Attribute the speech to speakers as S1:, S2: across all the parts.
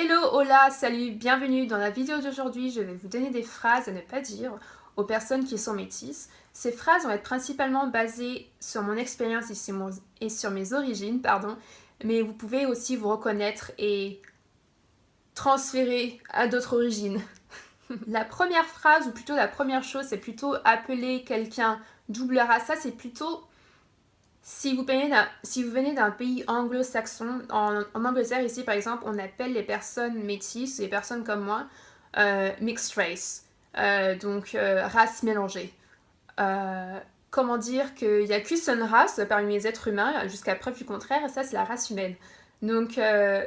S1: Hello, hola, salut, bienvenue. Dans la vidéo d'aujourd'hui, je vais vous donner des phrases à ne pas dire aux personnes qui sont métisses. Ces phrases vont être principalement basées sur mon expérience et sur mes origines, mais vous pouvez aussi vous reconnaître et transférer à d'autres origines. La première phrase, ou plutôt la première chose, c'est plutôt appeler quelqu'un double race. Ça, c'est plutôt si vous venez d'un pays anglo-saxon. En Angleterre, ici par exemple, on appelle les personnes métisses, les personnes comme moi, mixed race, race mélangée. Comment dire qu'il n'y a qu'une seule race parmi les êtres humains, jusqu'à preuve du contraire, et ça c'est la race humaine. Donc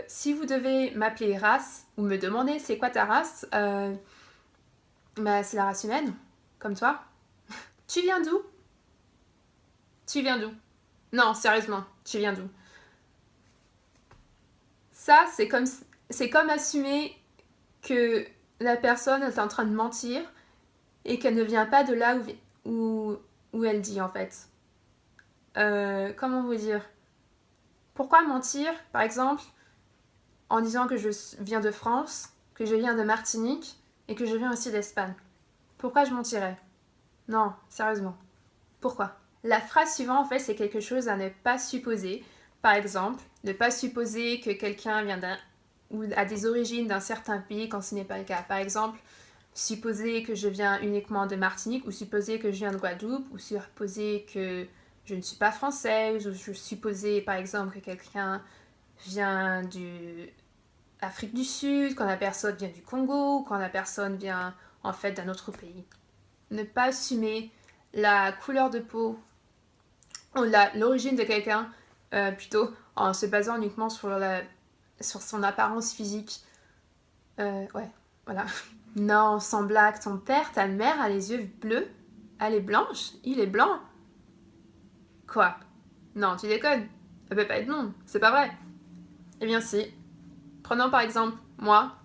S1: si vous devez m'appeler race, ou me demander c'est quoi ta race, c'est la race humaine, comme toi. Tu viens d'où? Tu viens d'où? Non, sérieusement, tu viens d'où? Ça, c'est comme assumer que la personne est en train de mentir et qu'elle ne vient pas de là où elle dit, en fait. Comment vous dire? Pourquoi mentir, par exemple, en disant que je viens de France, que je viens de Martinique et que je viens aussi d'Espagne? Pourquoi je mentirais? Non, sérieusement. Pourquoi? La phrase suivante, en fait, c'est quelque chose à ne pas supposer. Par exemple, ne pas supposer que quelqu'un vient ou a des origines d'un certain pays quand ce n'est pas le cas. Par exemple, supposer que je viens uniquement de Martinique, ou supposer que je viens de Guadeloupe, ou supposer que je ne suis pas française, ou je supposer par exemple que quelqu'un vient d'Afrique du Sud, quand la personne vient du Congo, ou quand la personne vient en fait d'un autre pays. Ne pas assumer la couleur de peau ou l'origine de quelqu'un, plutôt en se basant uniquement sur son apparence physique. Ouais, voilà. Non, sans blague, ton père, ta mère a les yeux bleus, elle est blanche, il est blanc. Quoi? Non, tu déconnes. Ça peut pas être non, c'est pas vrai. Eh bien si. Prenons par exemple, moi,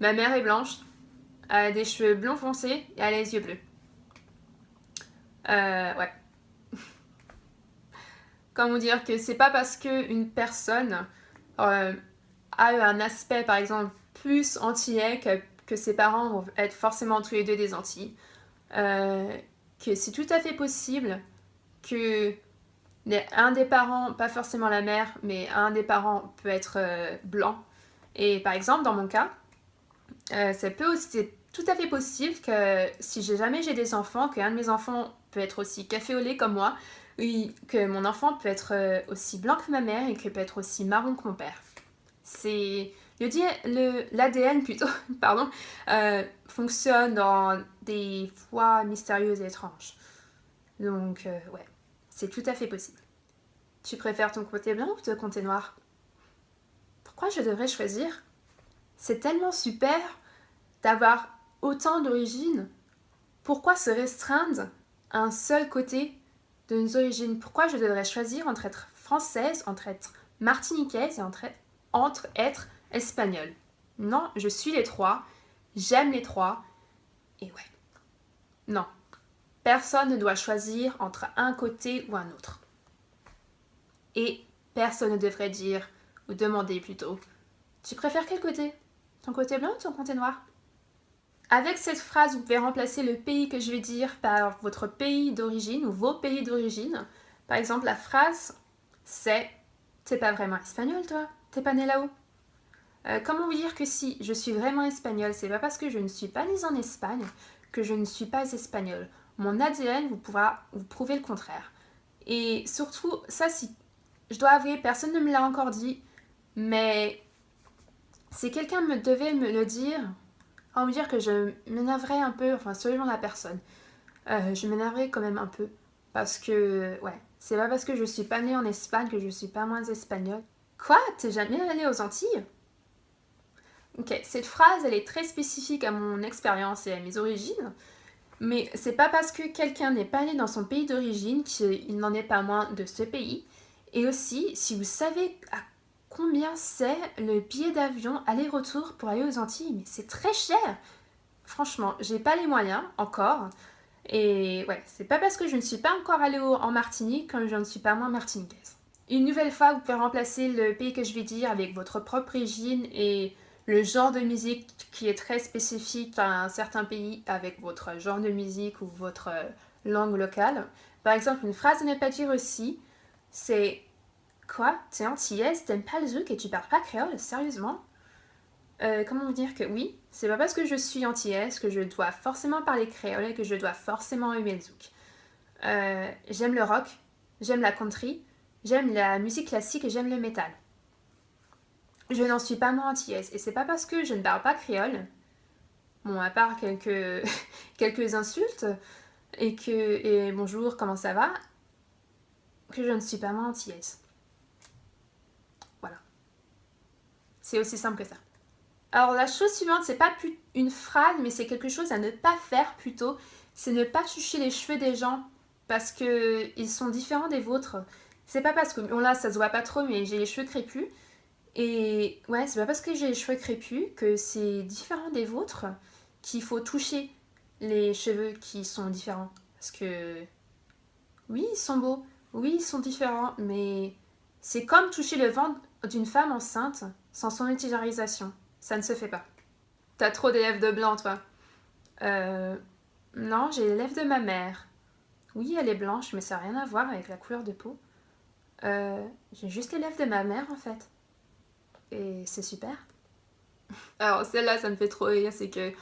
S1: ma mère est blanche, elle a des cheveux blonds foncés et elle a les yeux bleus. Ouais. Comment dire que c'est pas parce qu'une personne a un aspect, par exemple, plus antillais que ses parents vont être forcément tous les deux des Antilles. Que c'est tout à fait possible que un des parents, pas forcément la mère, mais un des parents peut être blanc. Et par exemple, dans mon cas, c'est tout à fait possible que si jamais j'ai des enfants, qu'un de mes enfants peut être aussi café au lait comme moi, oui, que mon enfant peut être aussi blanc que ma mère et que peut être aussi marron que mon père. C'est l'ADN plutôt, pardon, fonctionne dans des voies mystérieuses et étranges. Donc ouais, c'est tout à fait possible. Tu préfères ton côté blanc ou ton côté noir? Pourquoi je devrais choisir? C'est tellement super d'avoir autant d'origines. Pourquoi se restreindre à un seul côté de nos origines? Pourquoi je devrais choisir entre être française, entre être martiniquaise et entre être espagnole? Non, je suis les trois, j'aime les trois, et ouais. Non, personne ne doit choisir entre un côté ou un autre. Et personne ne devrait dire, ou demander plutôt, tu préfères quel côté? Ton côté blanc ou ton côté noir? Avec cette phrase, vous pouvez remplacer le pays que je vais dire par votre pays d'origine ou vos pays d'origine. Par exemple, la phrase, c'est « T'es pas vraiment espagnol, toi? T'es pas né là-haut ?» Comment vous dire que si je suis vraiment espagnole, c'est pas parce que je ne suis pas née en Espagne que je ne suis pas espagnole. Mon ADN vous pourra vous prouver le contraire. Et surtout, ça, si je dois avouer, personne ne me l'a encore dit, mais si quelqu'un devait me le dire, on va dire que je m'énerverais un peu, enfin selon la personne, je m'énerverais quand même un peu, parce que, ouais, c'est pas parce que je suis pas née en Espagne que je suis pas moins espagnole. Quoi? T'es jamais allée aux Antilles? Ok, cette phrase, elle est très spécifique à mon expérience et à mes origines, mais c'est pas parce que quelqu'un n'est pas né dans son pays d'origine qu'il n'en est pas moins de ce pays. Et aussi, si vous savez à combien c'est le billet d'avion aller-retour pour aller aux Antilles, mais c'est très cher. Franchement, j'ai pas les moyens encore. Et ouais, c'est pas parce que je ne suis pas encore allée en Martinique que je ne suis pas moins martiniquaise. Une nouvelle fois, vous pouvez remplacer le pays que je vais dire avec votre propre origine et le genre de musique qui est très spécifique à un certain pays avec votre genre de musique ou votre langue locale. Par exemple, une phrase à ne pas dire aussi, c'est « Quoi? T'es antillaise, t'aimes pas le zouk et tu parles pas créole? Sérieusement ?» Comment vous dire que oui, c'est pas parce que je suis antillaise que je dois forcément parler créole et que je dois forcément aimer le zouk. J'aime le rock, j'aime la country, j'aime la musique classique et j'aime le métal. Je n'en suis pas moins antillaise. Et c'est pas parce que je ne parle pas créole, bon, à part quelques, quelques insultes, et bonjour, comment ça va, que je ne suis pas moins antillaise. Voilà. C'est aussi simple que ça. Alors la chose suivante, c'est pas plus une phrase, mais c'est quelque chose à ne pas faire plutôt. C'est ne pas toucher les cheveux des gens parce que ils sont différents des vôtres. C'est pas parce que, bon là ça se voit pas trop, mais j'ai les cheveux crépus. Et ouais, c'est pas parce que j'ai les cheveux crépus que c'est différent des vôtres qu'il faut toucher les cheveux qui sont différents. Parce que oui, ils sont beaux, oui, ils sont différents, mais c'est comme toucher le ventre d'une femme enceinte sans son utilisation. Ça ne se fait pas. T'as trop des lèvres de blanc, toi. Non, j'ai les lèvres de ma mère. Oui, elle est blanche, mais ça n'a rien à voir avec la couleur de peau. J'ai juste les lèvres de ma mère, en fait. Et c'est super. Alors, celle-là, ça me fait trop rire, c'est que...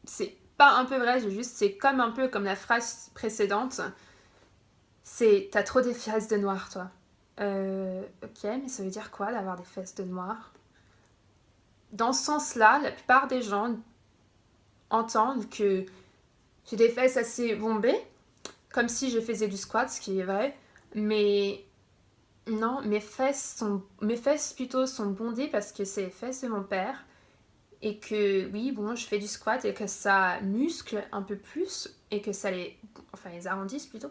S1: C'est pas un peu vrai, c'est comme un peu comme la phrase précédente. C'est « T'as trop des fesses de noir, toi. » Ok, mais ça veut dire quoi, d'avoir des fesses de noir? Dans ce sens-là, la plupart des gens entendent que j'ai des fesses assez bombées, comme si je faisais du squat, ce qui est vrai, mais non, mes fesses plutôt sont bondées parce que c'est les fesses de mon père, et que oui, bon, je fais du squat et que ça muscle un peu plus, et que ça les arrondisse plutôt,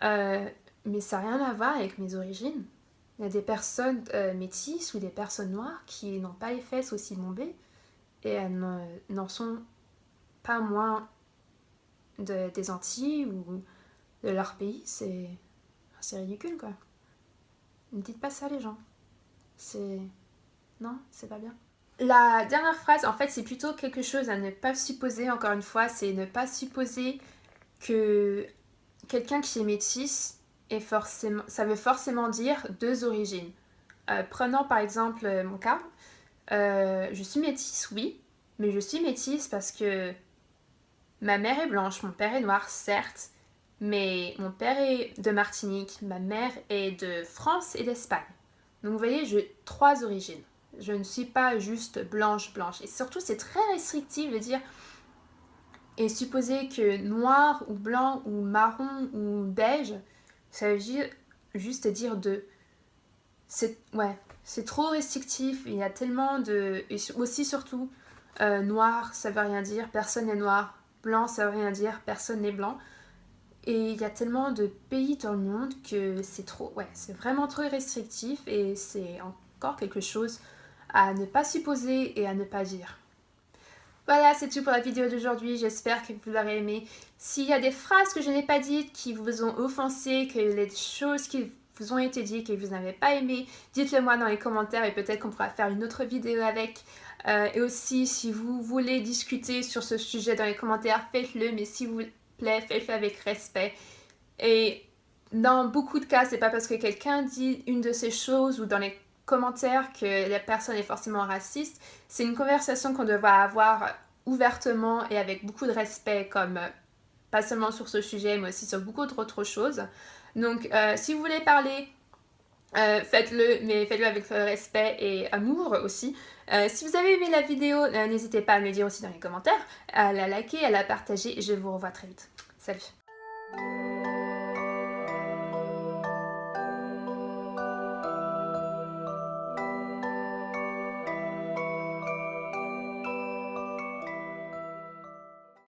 S1: mais ça n'a rien à voir avec mes origines. Il y a des personnes métisses ou des personnes noires qui n'ont pas les fesses aussi bombées, et elles n'en sont pas moins des Antilles ou de leur pays. C'est ridicule, quoi. Ne dites pas ça, les gens. Non, c'est pas bien. La dernière phrase, en fait, c'est plutôt quelque chose à ne pas supposer, encore une fois, c'est ne pas supposer que quelqu'un qui est métisse ça veut forcément dire deux origines. Prenons par exemple mon cas. Je suis métisse, oui, mais je suis métisse parce que ma mère est blanche, mon père est noir, certes, mais mon père est de Martinique, ma mère est de France et d'Espagne. Donc vous voyez, j'ai trois origines. Je ne suis pas juste blanche. Et surtout, c'est très restrictif de dire et supposer que noir ou blanc ou marron ou beige, ça veut juste dire deux. C'est trop restrictif. Il y a tellement de... Et aussi surtout, noir, ça veut rien dire, personne n'est noir. Blanc, ça veut rien dire, personne n'est blanc. Et il y a tellement de pays dans le monde que c'est vraiment trop restrictif et c'est encore quelque chose à ne pas supposer et à ne pas dire. Voilà, c'est tout pour la vidéo d'aujourd'hui, j'espère que vous l'aurez aimé. S'il y a des phrases que je n'ai pas dites, qui vous ont offensé, que les choses qui vous ont été dites, que vous n'avez pas aimé, dites-le moi dans les commentaires et peut-être qu'on pourra faire une autre vidéo avec. Et aussi, si vous voulez discuter sur ce sujet dans les commentaires, faites-le, mais s'il vous plaît, faites-le avec respect. Et dans beaucoup de cas, c'est pas parce que quelqu'un dit une de ces choses ou dans les commentaires que la personne est forcément raciste. C'est une conversation qu'on doit avoir ouvertement et avec beaucoup de respect, comme pas seulement sur ce sujet, mais aussi sur beaucoup d'autres choses. Donc, si vous voulez parler, faites-le, mais faites-le avec respect et amour aussi. Si vous avez aimé la vidéo, n'hésitez pas à me le dire aussi dans les commentaires, à la liker, à la partager, et je vous revois très vite. Salut!